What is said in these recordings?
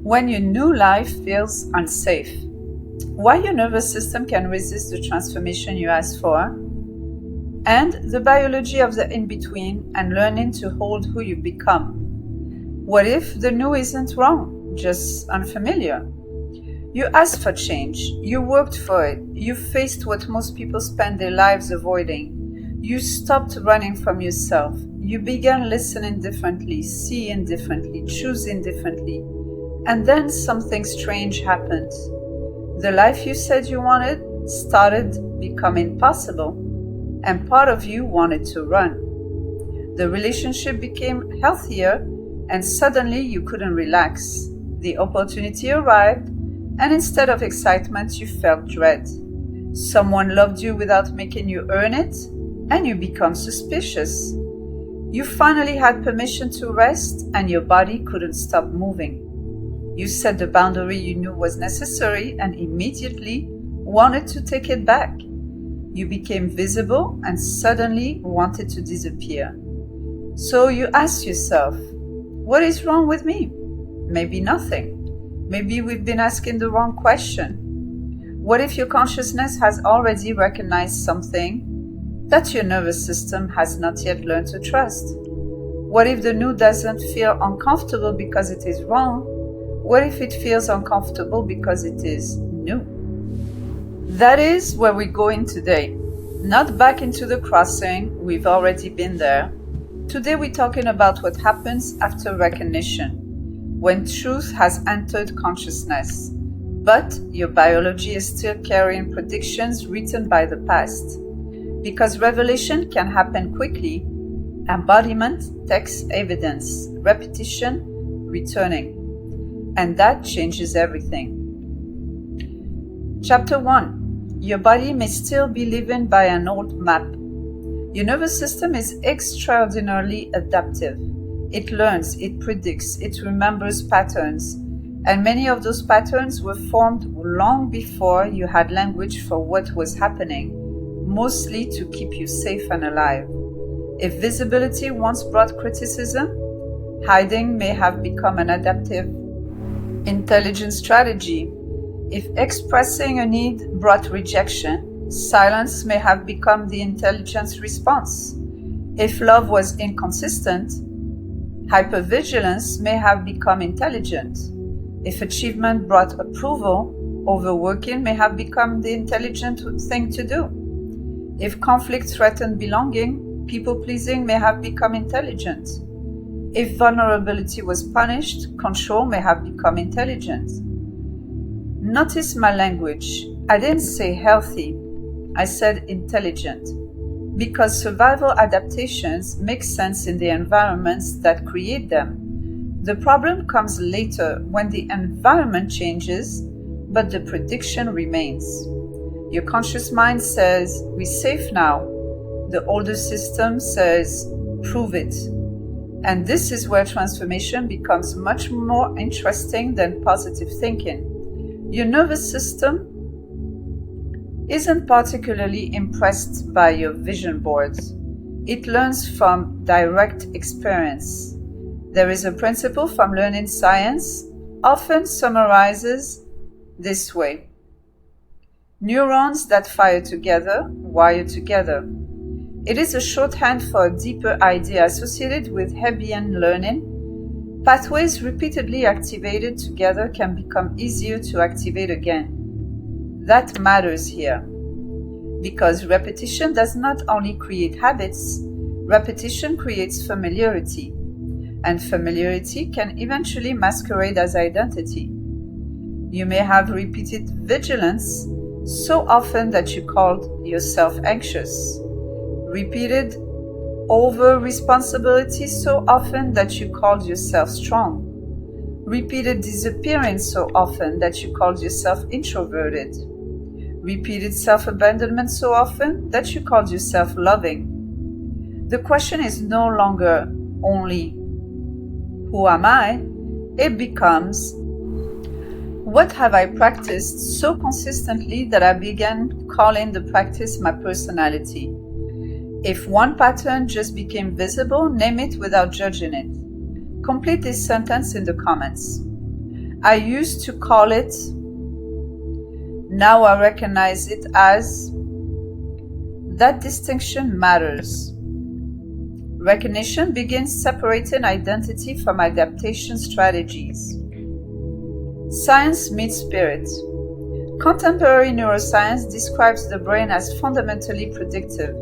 when your new life feels unsafe, why your nervous system can resist the transformation you asked for, and the biology of the in-between and learning to hold who you become. What if the new isn't wrong, just unfamiliar? You asked for change, you worked for it, you faced what most people spend their lives avoiding. You stopped running from yourself, you began listening differently, seeing differently, choosing differently, and then something strange happened. The life you said you wanted started becoming possible, and part of you wanted to run. The relationship became healthier, and suddenly you couldn't relax. The opportunity arrived, and instead of excitement, you felt dread. Someone loved you without making you earn it, and you become suspicious. You finally had permission to rest, and your body couldn't stop moving. You set the boundary you knew was necessary and immediately wanted to take it back. You became visible and suddenly wanted to disappear. So you asked yourself, what is wrong with me? Maybe nothing. Maybe we've been asking the wrong question. What if your consciousness has already recognized something that your nervous system has not yet learned to trust? What if the new doesn't feel uncomfortable because it is wrong? What if it feels uncomfortable because it is new? That is where we're going today. Not back into the crossing, we've already been there. Today we're talking about what happens after recognition, when truth has entered consciousness, but your biology is still carrying predictions written by the past. Because revelation can happen quickly, embodiment takes evidence, repetition, returning. And that changes everything. Chapter 1. Your body may still be living by an old map. Your nervous system is extraordinarily adaptive. It learns, it predicts, it remembers patterns. And many of those patterns were formed long before you had language for what was happening, mostly to keep you safe and alive. If visibility once brought criticism, hiding may have become an adaptive intelligence strategy. If expressing a need brought rejection, silence may have become the intelligence response. If love was inconsistent, hypervigilance may have become intelligent. If achievement brought approval, overworking may have become the intelligent thing to do. If conflict threatened belonging, people-pleasing may have become intelligent. If vulnerability was punished, control may have become intelligent. Notice my language. I didn't say healthy. I said intelligent. Because survival adaptations make sense in the environments that create them. The problem comes later when the environment changes, but the prediction remains. Your conscious mind says, we're safe now. The older system says, prove it. And this is where transformation becomes much more interesting than positive thinking. Your nervous system isn't particularly impressed by your vision boards. It learns from direct experience. There is a principle from learning science, often summarizes this way. Neurons that fire together, wire together. It is a shorthand for a deeper idea associated with Hebbian learning. Pathways repeatedly activated together can become easier to activate again. That matters here, because repetition does not only create habits, repetition creates familiarity, and familiarity can eventually masquerade as identity. You may have repeated vigilance so often that you called yourself anxious. Repeated over-responsibility so often that you called yourself strong. Repeated disappearing so often that you called yourself introverted. Repeated self-abandonment so often that you called yourself loving. The question is no longer only, who am I? It becomes, what have I practiced so consistently that I began calling the practice my personality? If one pattern just became visible, name it without judging it. Complete this sentence in the comments. I used to call it, now I recognize it as. That distinction matters. Recognition begins separating identity from adaptation strategies. Science meets spirit. Contemporary neuroscience describes the brain as fundamentally predictive.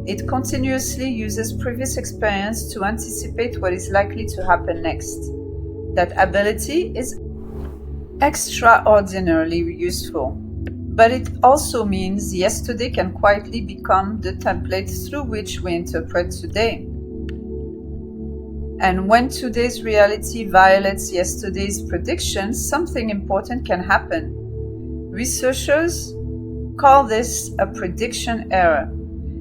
It continuously uses previous experience to anticipate what is likely to happen next. That ability is extraordinarily useful, but it also means yesterday can quietly become the template through which we interpret today. And when today's reality violates yesterday's predictions, something important can happen. Researchers call this a prediction error.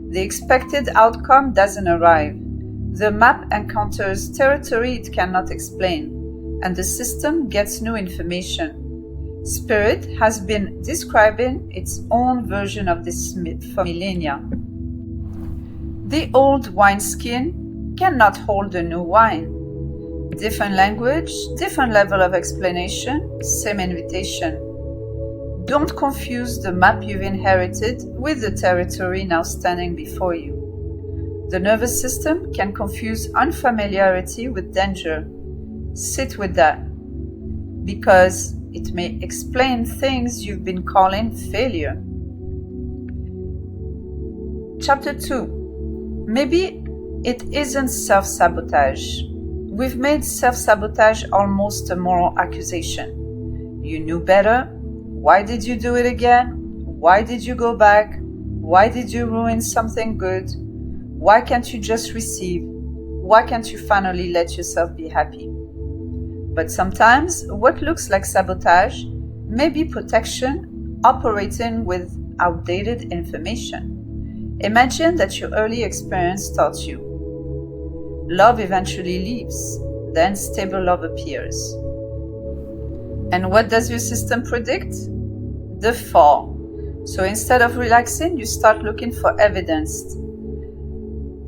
The expected outcome doesn't arrive. The map encounters territory it cannot explain, and the system gets new information. Spirit has been describing its own version of this for millennia. The old wineskin cannot hold the new wine. Different language, different level of explanation, same invitation. Don't confuse the map you've inherited with the territory now standing before you. The nervous system can confuse unfamiliarity with danger. Sit with that, because it may explain things you've been calling failure. Chapter 2. Maybe it isn't self-sabotage. We've made self-sabotage almost a moral accusation. You knew better. Why did you do it again? Why did you go back? Why did you ruin something good? Why can't you just receive? Why can't you finally let yourself be happy? But sometimes what looks like sabotage may be protection operating with outdated information. Imagine that your early experience taught you. Love eventually leaves, then stable love appears. And what does your system predict? The fall. So instead of relaxing, you start looking for evidence.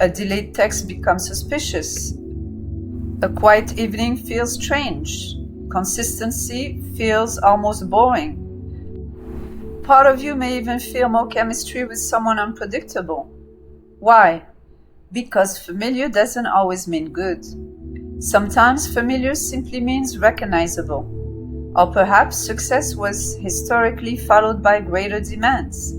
A delayed text becomes suspicious. A quiet evening feels strange. Consistency feels almost boring. Part of you may even feel more chemistry with someone unpredictable. Why? Because familiar doesn't always mean good. Sometimes familiar simply means recognizable. Or perhaps success was historically followed by greater demands.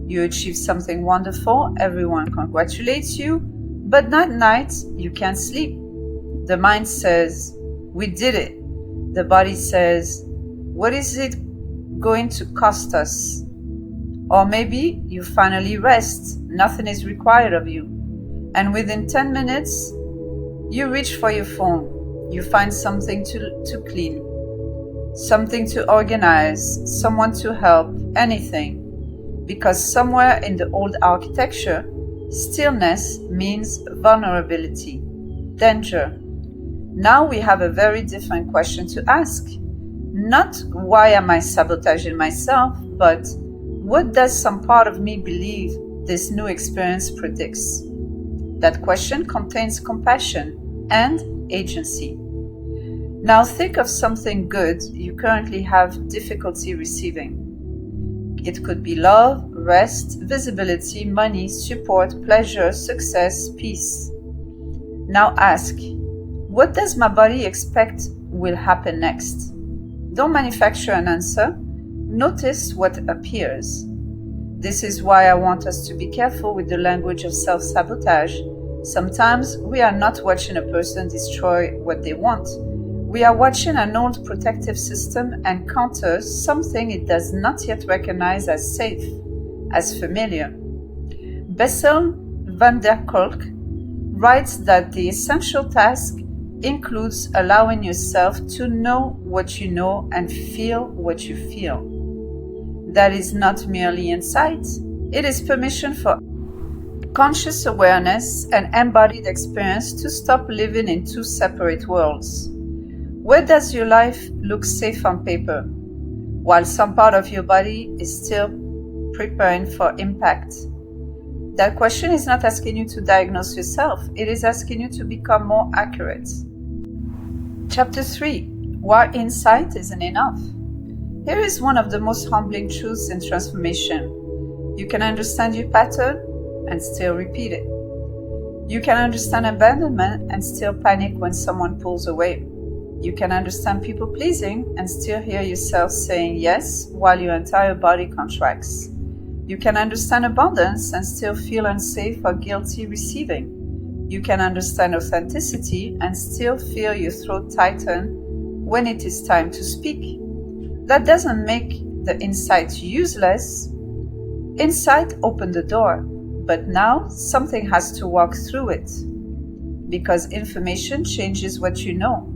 You achieve something wonderful, everyone congratulates you, but that night you can't sleep. The mind says, we did it. The body says, what is it going to cost us? Or maybe you finally rest, nothing is required of you. And within 10 minutes, you reach for your phone. You find something to clean, something to organize, someone to help, anything. Because somewhere in the old architecture, stillness means vulnerability, danger. Now we have a very different question to ask. Not why am I sabotaging myself, but what does some part of me believe this new experience predicts? That question contains compassion and agency. Now think of something good you currently have difficulty receiving. It could be love, rest, visibility, money, support, pleasure, success, peace. Now ask, what does my body expect will happen next? Don't manufacture an answer. Notice what appears. This is why I want us to be careful with the language of self-sabotage. Sometimes we are not watching a person destroy what they want. We are watching an old protective system encounter something it does not yet recognize as safe, as familiar. Bessel van der Kolk writes that the essential task includes allowing yourself to know what you know and feel what you feel. That is not merely insight, it is permission for conscious awareness and embodied experience to stop living in two separate worlds. Where does your life look safe on paper, while some part of your body is still preparing for impact? That question is not asking you to diagnose yourself, it is asking you to become more accurate. Chapter 3. Why insight isn't enough. Here is one of the most humbling truths in transformation. You can understand your pattern and still repeat it. You can understand abandonment and still panic when someone pulls away. You can understand people pleasing and still hear yourself saying yes while your entire body contracts. You can understand abundance and still feel unsafe or guilty receiving. You can understand authenticity and still feel your throat tighten when it is time to speak. That doesn't make the insight useless. Insight opened the door, but now something has to walk through it. Because information changes what you know.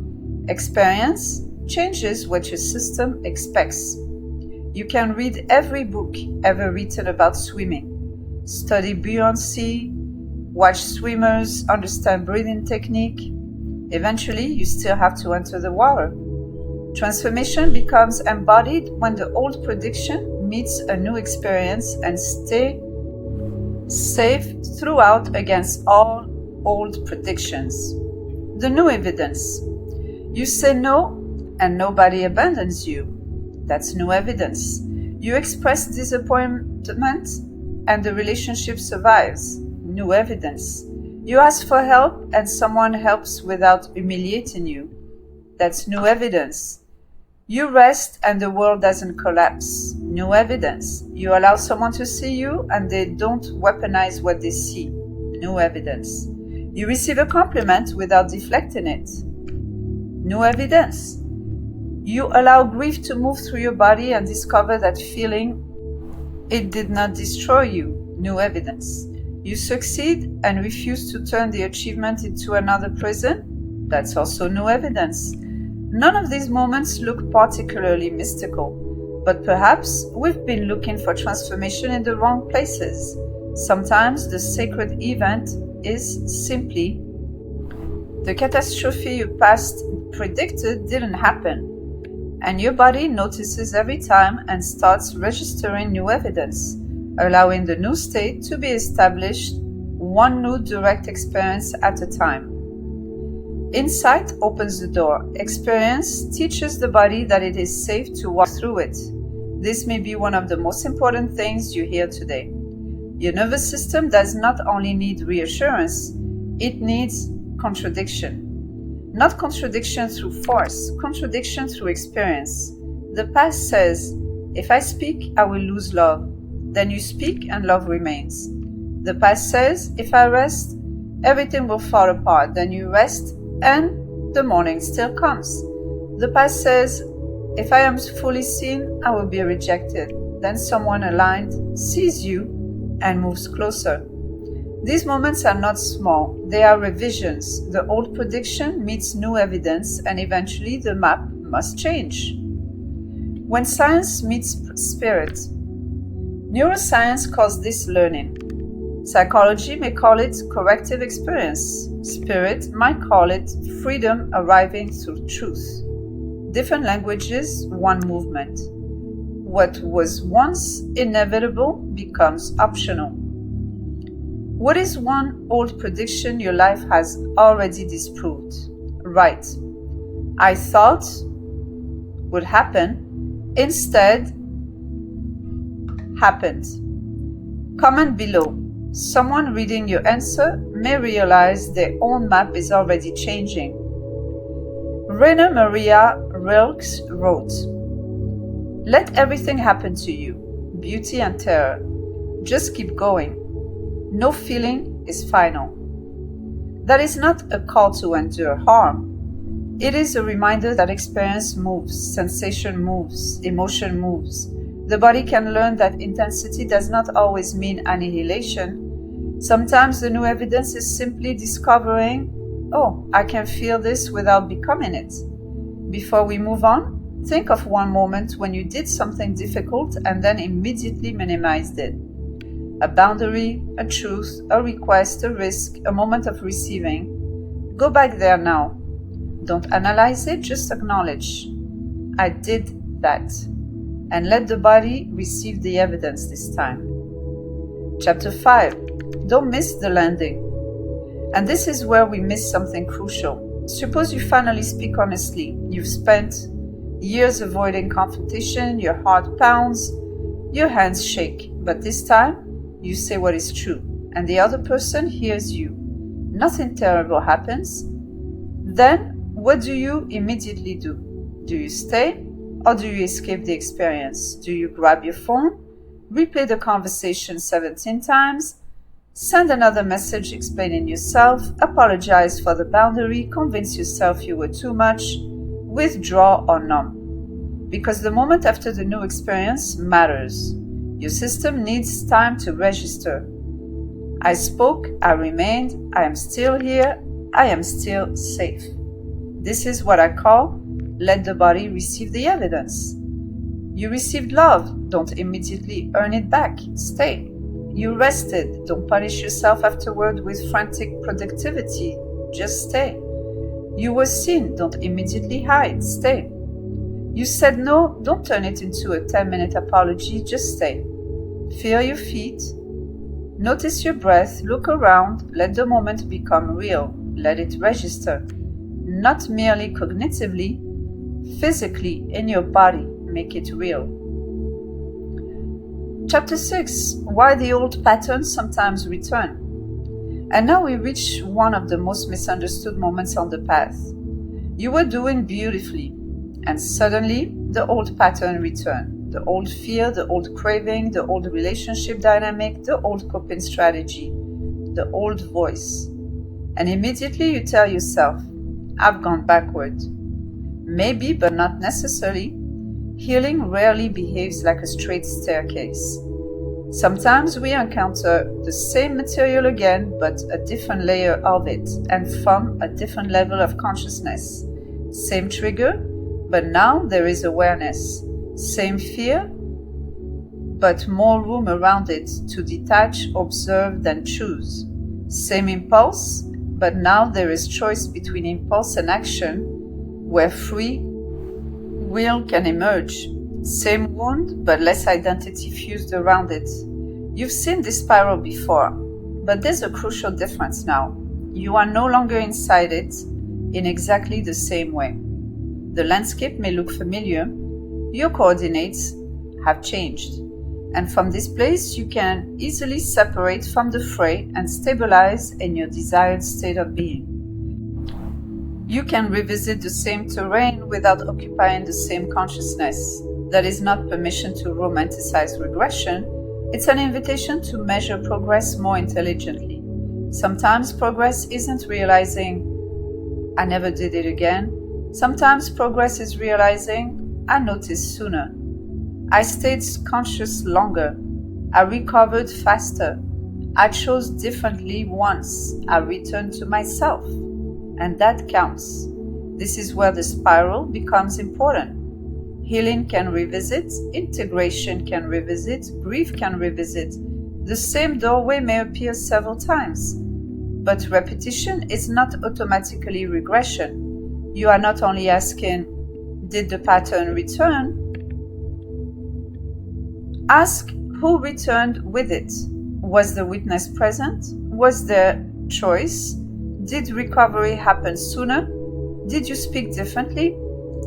Experience changes what your system expects. You can read every book ever written about swimming, study buoyancy, watch swimmers, understand breathing technique. Eventually, you still have to enter the water. Transformation becomes embodied when the old prediction meets a new experience and stay safe throughout against all old predictions. The new evidence. You say no and nobody abandons you. That's new evidence. You express disappointment and the relationship survives. New evidence. You ask for help and someone helps without humiliating you. That's new evidence. You rest and the world doesn't collapse. New evidence. You allow someone to see you and they don't weaponize what they see. New evidence. You receive a compliment without deflecting it. New evidence. You allow grief to move through your body and discover that feeling it did not destroy you. New evidence. You succeed and refuse to turn the achievement into another prison. That's also new evidence. None of these moments look particularly mystical, but perhaps we've been looking for transformation in the wrong places. Sometimes the sacred event is simply the catastrophe you past predicted didn't happen, and your body notices every time and starts registering new evidence, allowing the new state to be established, one new direct experience at a time. Insight opens the door. Experience teaches the body that it is safe to walk through it. This may be one of the most important things you hear today. Your nervous system does not only need reassurance, it needs contradiction. Not contradiction through force, contradiction through experience. The past says, if I speak, I will lose love. Then you speak and love remains. The past says, if I rest, everything will fall apart. Then you rest and the morning still comes. The past says, if I am fully seen, I will be rejected. Then someone aligned sees you and moves closer. These moments are not small, they are revisions. The old prediction meets new evidence and eventually the map must change. When science meets spirit. Neuroscience calls this learning. Psychology may call it corrective experience. Spirit might call it freedom arriving through truth. Different languages, one movement. What was once inevitable becomes optional. What is one old prediction your life has already disproved? Right. I thought would happen, instead happened. Comment below. Someone reading your answer may realize their own map is already changing. Rainer Maria Rilke wrote, "Let everything happen to you, beauty and terror. Just keep going. No feeling is final." That is not a call to endure harm. It is a reminder that experience moves, sensation moves, emotion moves. The body can learn that intensity does not always mean annihilation. Sometimes the new evidence is simply discovering, oh, I can feel this without becoming it. Before we move on, think of one moment when you did something difficult and then immediately minimized it. A boundary, a truth, a request, a risk, a moment of receiving. Go back there now. Don't analyze it, just acknowledge. I did that. And let the body receive the evidence this time. Chapter 5. Don't miss the landing. And this is where we miss something crucial. Suppose you finally speak honestly. You've spent years avoiding confrontation, your heart pounds, your hands shake, but this time you say what is true, and the other person hears you. Nothing terrible happens. Then, what do you immediately do? Do you stay, or do you escape the experience? Do you grab your phone, replay the conversation 17 times, send another message explaining yourself, apologize for the boundary, convince yourself you were too much, withdraw or numb? Because the moment after the new experience matters. Your system needs time to register. I spoke, I remained, I am still here, I am still safe. This is what I call let the body receive the evidence. You received love, don't immediately earn it back, stay. You rested, don't punish yourself afterward with frantic productivity, just stay. You were seen, don't immediately hide, stay. You said no, don't turn it into a 10-minute apology, just stay. Feel your feet, notice your breath, look around, let the moment become real, let it register. Not merely cognitively, physically in your body, make it real. Chapter 6. Why the old patterns sometimes return. And now we reach one of the most misunderstood moments on the path. You were doing beautifully, and suddenly the old pattern returned. The old fear, the old craving, the old relationship dynamic, the old coping strategy, the old voice. And immediately you tell yourself, I've gone backward. Maybe, but not necessarily. Healing rarely behaves like a straight staircase. Sometimes we encounter the same material again, but a different layer of it, and from a different level of consciousness. Same trigger, but now there is awareness. Same fear, but more room around it to detach, observe, then choose. Same impulse, but now there is choice between impulse and action, where free will can emerge. Same wound, but less identity fused around it. You've seen this spiral before, but there's a crucial difference now. You are no longer inside it in exactly the same way. The landscape may look familiar, your coordinates have changed, and from this place you can easily separate from the fray and stabilize in your desired state of being. You can revisit the same terrain without occupying the same consciousness. That is not permission to romanticize regression, it's an invitation to measure progress more intelligently. Sometimes progress isn't realizing, I never did it again. Sometimes progress is realizing, I noticed sooner. I stayed conscious longer. I recovered faster. I chose differently once. I returned to myself. And that counts. This is where the spiral becomes important. Healing can revisit, integration can revisit, grief can revisit. The same doorway may appear several times. But repetition is not automatically regression. You are not only asking, did the pattern return? Ask who returned with it. Was the witness present? Was there choice? Did recovery happen sooner? Did you speak differently?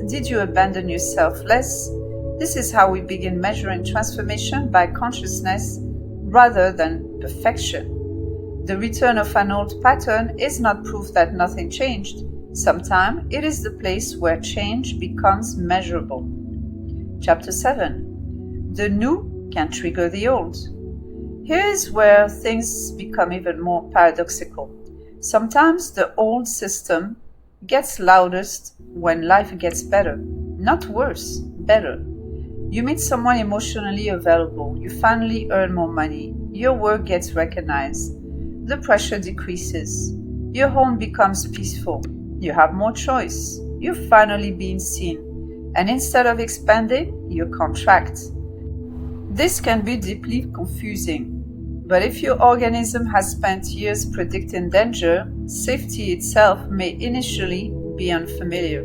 Did you abandon yourself less? This is how we begin measuring transformation by consciousness rather than perfection. The return of an old pattern is not proof that nothing changed. Sometimes it is the place where change becomes measurable. Chapter 7. The new can trigger the old. Here is where things become even more paradoxical. Sometimes the old system gets loudest when life gets better. Not worse, better. You meet someone emotionally available. You finally earn more money. Your work gets recognized. The pressure decreases. Your home becomes peaceful. You have more choice. You're finally being seen. And instead of expanding, you contract. This can be deeply confusing. But if your organism has spent years predicting danger, safety itself may initially be unfamiliar.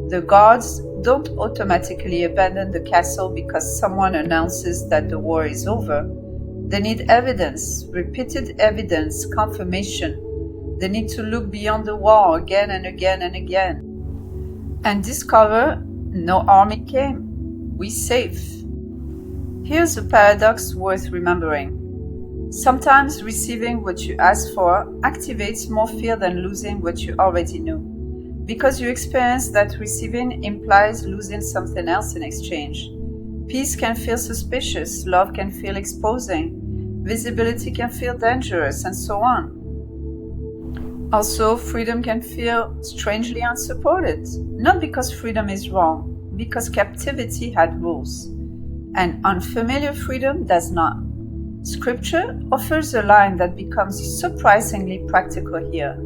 The guards don't automatically abandon the castle because someone announces that the war is over. They need evidence, repeated evidence, confirmation. They need to look beyond the wall again and again and again and discover no army came. We safe. Here's a paradox worth remembering. Sometimes receiving what you ask for activates more fear than losing what you already knew, because you experience that receiving implies losing something else in exchange. Peace can feel suspicious, love can feel exposing, visibility can feel dangerous, and so on. Also, freedom can feel strangely unsupported, not because freedom is wrong, because captivity had rules, and unfamiliar freedom does not. Scripture offers a line that becomes surprisingly practical here.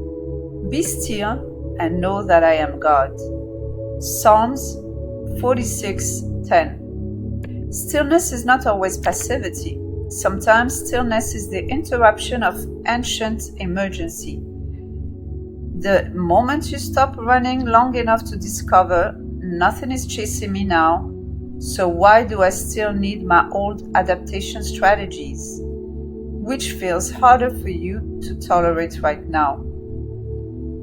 Be still and know that I am God. Psalms 46:10. Stillness is not always passivity. Sometimes stillness is the interruption of ancient emergency. The moment you stop running long enough to discover nothing is chasing me now, so why do I still need my old adaptation strategies? Which feels harder for you to tolerate right now?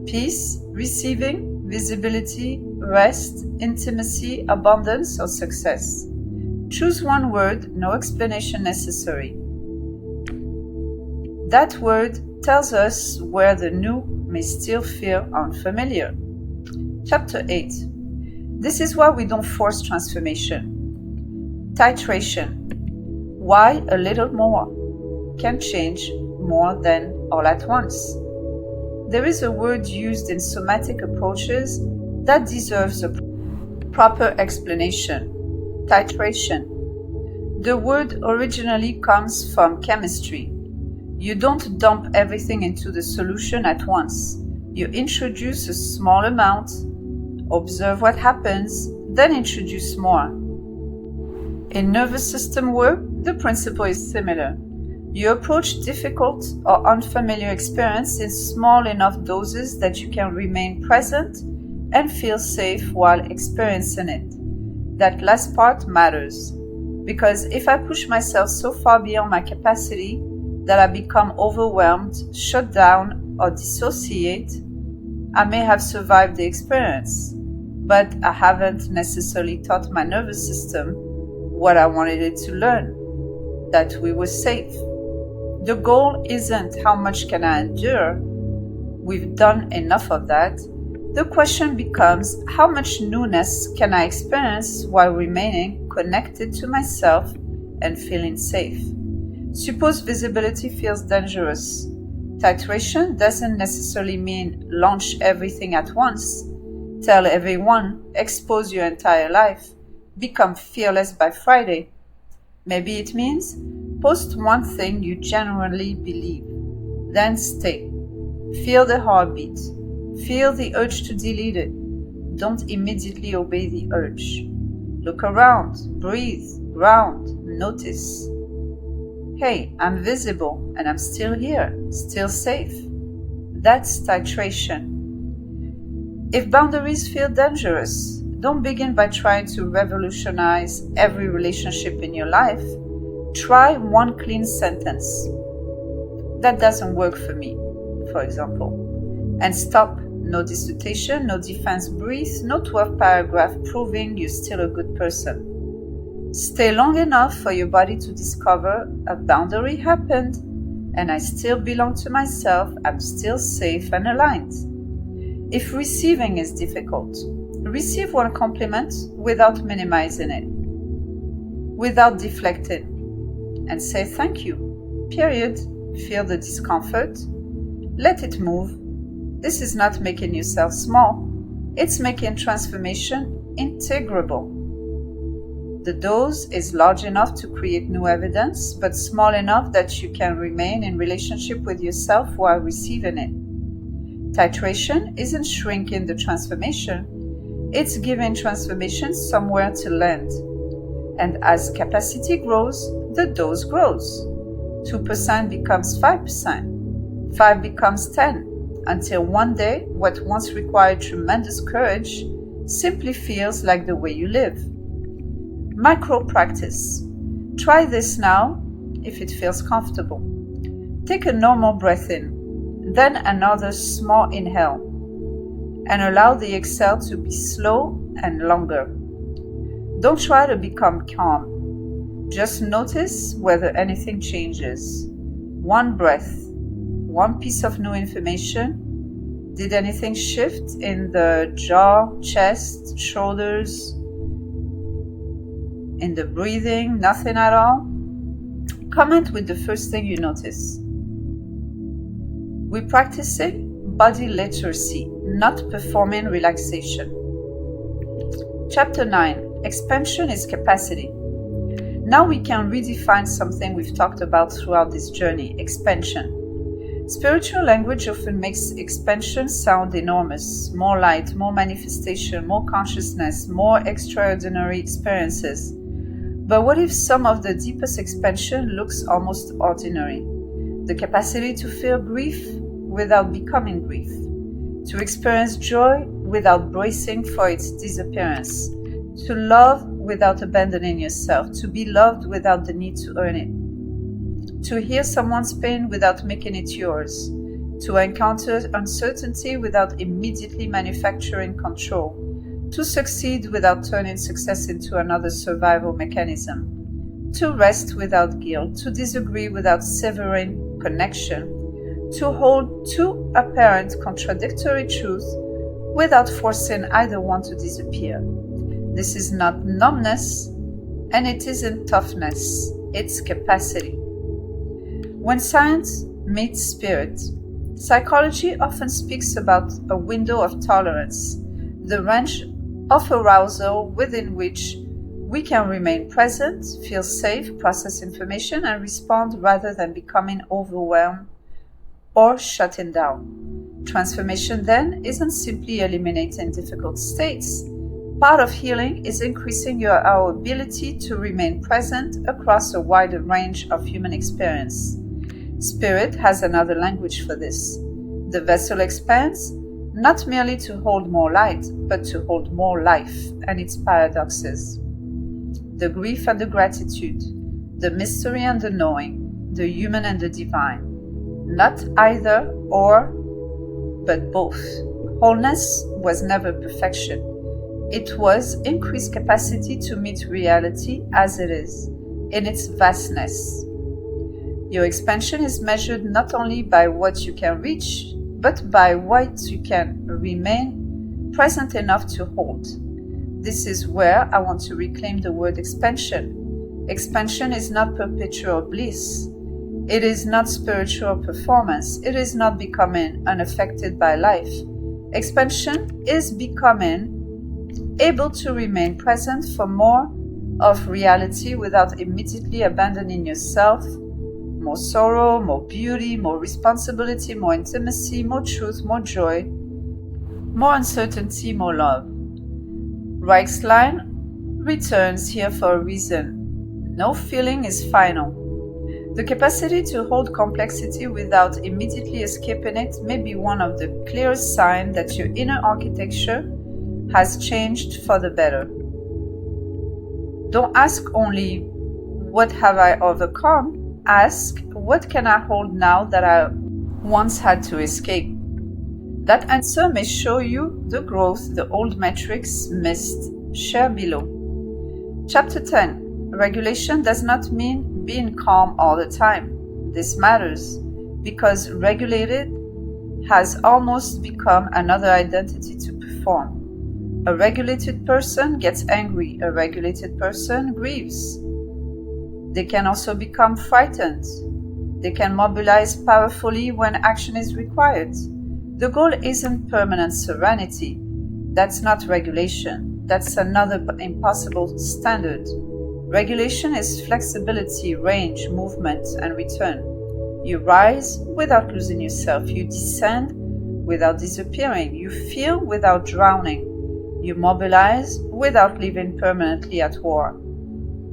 Peace, receiving, visibility, rest, intimacy, abundance, or success? Choose one word, no explanation necessary. That word tells us where the new may still feel unfamiliar. Chapter 8. This is why we don't force transformation. Titration. Why a little more can change more than all at once. There is a word used in somatic approaches that deserves a proper explanation. Titration. The word originally comes from chemistry. You don't dump everything into the solution at once. You introduce a small amount, observe what happens, then introduce more. In nervous system work, the principle is similar. You approach difficult or unfamiliar experience in small enough doses that you can remain present and feel safe while experiencing it. That last part matters, because if I push myself so far beyond my capacity that I become overwhelmed, shut down, or dissociate, I may have survived the experience, but I haven't necessarily taught my nervous system what I wanted it to learn, that we were safe. The goal isn't how much can I endure. We've done enough of that. The question becomes, how much newness can I experience while remaining connected to myself and feeling safe? Suppose visibility feels dangerous. Titration doesn't necessarily mean launch everything at once. Tell everyone, expose your entire life, become fearless by Friday. Maybe it means post one thing you genuinely believe, then stay. Feel the heartbeat. Feel the urge to delete it. Don't immediately obey the urge. Look around, breathe, ground, notice. Hey, I'm visible and I'm still here, still safe. That's titration. If boundaries feel dangerous, don't begin by trying to revolutionize every relationship in your life. Try one clean sentence. That doesn't work for me, for example. And stop. No dissertation, no defense brief, no 12 paragraph proving you're still a good person. Stay long enough for your body to discover a boundary happened and I still belong to myself, I'm still safe and aligned. If receiving is difficult, receive one compliment without minimizing it, without deflecting, and say thank you, period. Feel the discomfort, let it move. This is not making yourself small, it's making transformation integrable. The dose is large enough to create new evidence, but small enough that you can remain in relationship with yourself while receiving it. Titration isn't shrinking the transformation, it's giving transformation somewhere to land. And as capacity grows, the dose grows. 2% becomes 5%, 5 becomes 10, until one day what once required tremendous courage simply feels like the way you live. Micro practice. Try this now if it feels comfortable. Take a normal breath in. then another small inhale, and allow the exhale to be slow and longer. Don't try to become calm. Just notice whether anything changes. One breath, one piece of new information. Did anything shift in the jaw, chest, shoulders, in the breathing? Nothing at all? Comment with the first thing you notice. We're practicing body literacy, not performing relaxation. Chapter 9. Expansion is capacity. Now we can redefine something we've talked about throughout this journey: expansion. Spiritual language often makes expansion sound enormous: more light, more manifestation, more consciousness, more extraordinary experiences. But what if some of the deepest expansion looks almost ordinary? The capacity to feel grief without becoming grief, to experience joy without bracing for its disappearance, to love without abandoning yourself, to be loved without the need to earn it, to hear someone's pain without making it yours, to encounter uncertainty without immediately manufacturing control, to succeed without turning success into another survival mechanism, to rest without guilt, to disagree without severing connection, to hold two apparent contradictory truths without forcing either one to disappear. This is not numbness, and it isn't toughness, it's capacity. When science meets spirit, psychology often speaks about a window of tolerance, the range of arousal within which we can remain present, feel safe, process information, and respond rather than becoming overwhelmed or shutting down. Transformation, then, isn't simply eliminating difficult states. Part of healing is increasing our ability to remain present across a wider range of human experience. Spirit has another language for this. The vessel expands, not merely to hold more light, but to hold more life and its paradoxes. The grief and the gratitude, the mystery and the knowing, the human and the divine. Not either or, but both. Wholeness was never perfection. It was increased capacity to meet reality as it is, in its vastness. Your expansion is measured not only by what you can reach, but by what you can remain present enough to hold. This is where I want to reclaim the word expansion. Expansion is not perpetual bliss. It is not spiritual performance. It is not becoming unaffected by life. Expansion is becoming able to remain present for more of reality without immediately abandoning yourself. More sorrow, more beauty, more responsibility, more intimacy, more truth, more joy, more uncertainty, more love. Reichsline returns here for a reason. No feeling is final. The capacity to hold complexity without immediately escaping it may be one of the clearest signs that your inner architecture has changed for the better. Don't ask only, what have I overcome? Ask, what can I hold now that I once had to escape? That answer may show you the growth the old metrics missed. Share below. Chapter 10. Regulation does not mean being calm all the time. This matters because regulated has almost become another identity to perform. A regulated person gets angry. A regulated person grieves. They can also become frightened. They can mobilize powerfully when action is required. The goal isn't permanent serenity. That's not regulation. That's another impossible standard. Regulation is flexibility, range, movement, and return. You rise without losing yourself. You descend without disappearing. You feel without drowning. You mobilize without living permanently at war.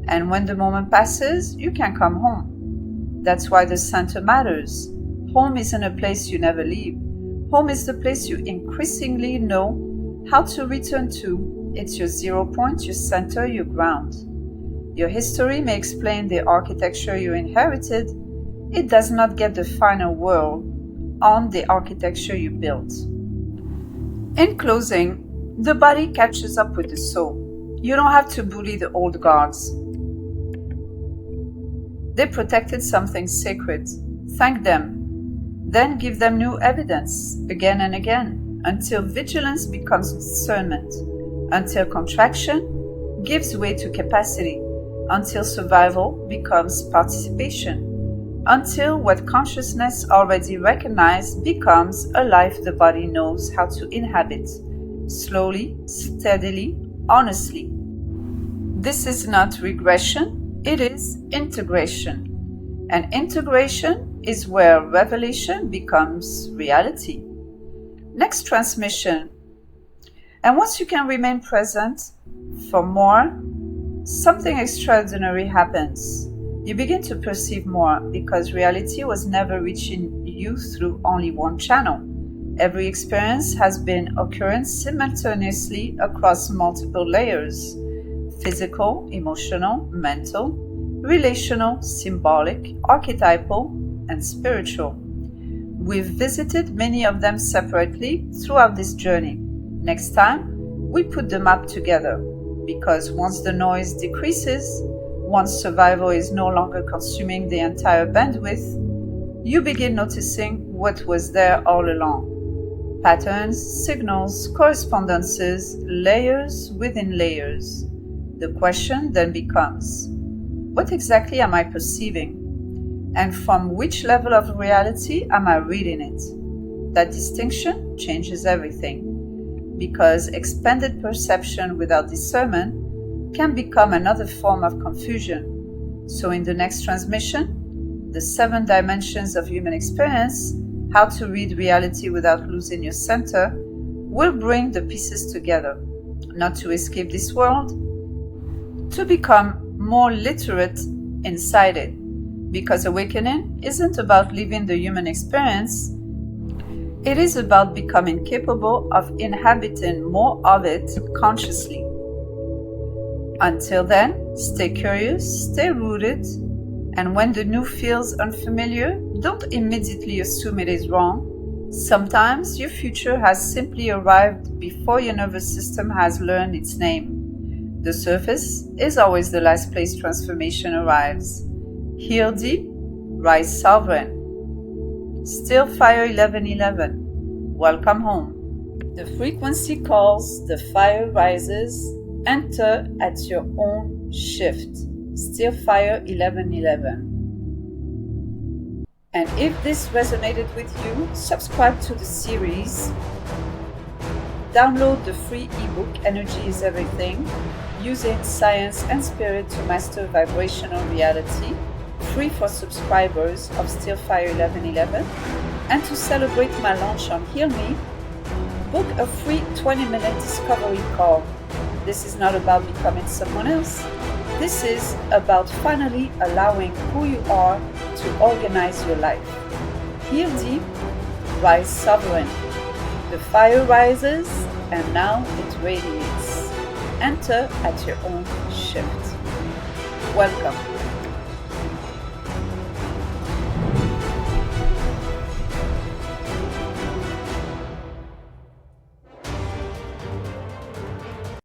And when the moment passes, you can come home. That's why the center matters. Home isn't a place you never leave. Home is the place you increasingly know how to return to. It's your 0 point, your center, your ground. Your history may explain the architecture you inherited. It does not get the final word on the architecture you built. In closing, the body catches up with the soul. You don't have to bully the old guards. They protected something sacred. Thank them. Then give them new evidence again and again until vigilance becomes discernment, until contraction gives way to capacity, until survival becomes participation, until what consciousness already recognized becomes a life the body knows how to inhabit, slowly, steadily, honestly. This is not regression, it is integration. And integration is where revelation becomes reality. Next transmission. And once you can remain present for more, something extraordinary happens. You begin to perceive more because reality was never reaching you through only one channel. Every experience has been occurring simultaneously across multiple layers: physical, emotional, mental, relational, symbolic, archetypal, and spiritual. We've visited many of them separately throughout this journey. Next time, we put the map together, because once the noise decreases, once survival is no longer consuming the entire bandwidth, you begin noticing what was there all along. Patterns, signals, correspondences, layers within layers. The question then becomes, what exactly am I perceiving? And from which level of reality am I reading it? That distinction changes everything, because expanded perception without discernment can become another form of confusion. So in the next transmission, the 7 dimensions of human experience, how to read reality without losing your center, will bring the pieces together, not to escape this world, to become more literate inside it. Because awakening isn't about living the human experience, it is about becoming capable of inhabiting more of it consciously. Until then, stay curious, stay rooted, and when the new feels unfamiliar, don't immediately assume it is wrong. Sometimes your future has simply arrived before your nervous system has learned its name. The surface is always the last place transformation arrives. Heal deep, rise sovereign. Still Fire 1111. Welcome home. The frequency calls, the fire rises. Enter at your own shift. Still Fire 1111. And if this resonated with you, subscribe to the series. Download the free ebook Energy is Everything, using science and spirit to master vibrational reality, free for subscribers of Still Fire 1111. And to celebrate my launch on Heal Me, book a free 20-minute discovery call. This is not about becoming someone else. This is about finally allowing who you are to organize your life. Heal deep, rise sovereign. The fire rises and now it radiates. Enter at your own shift. Welcome.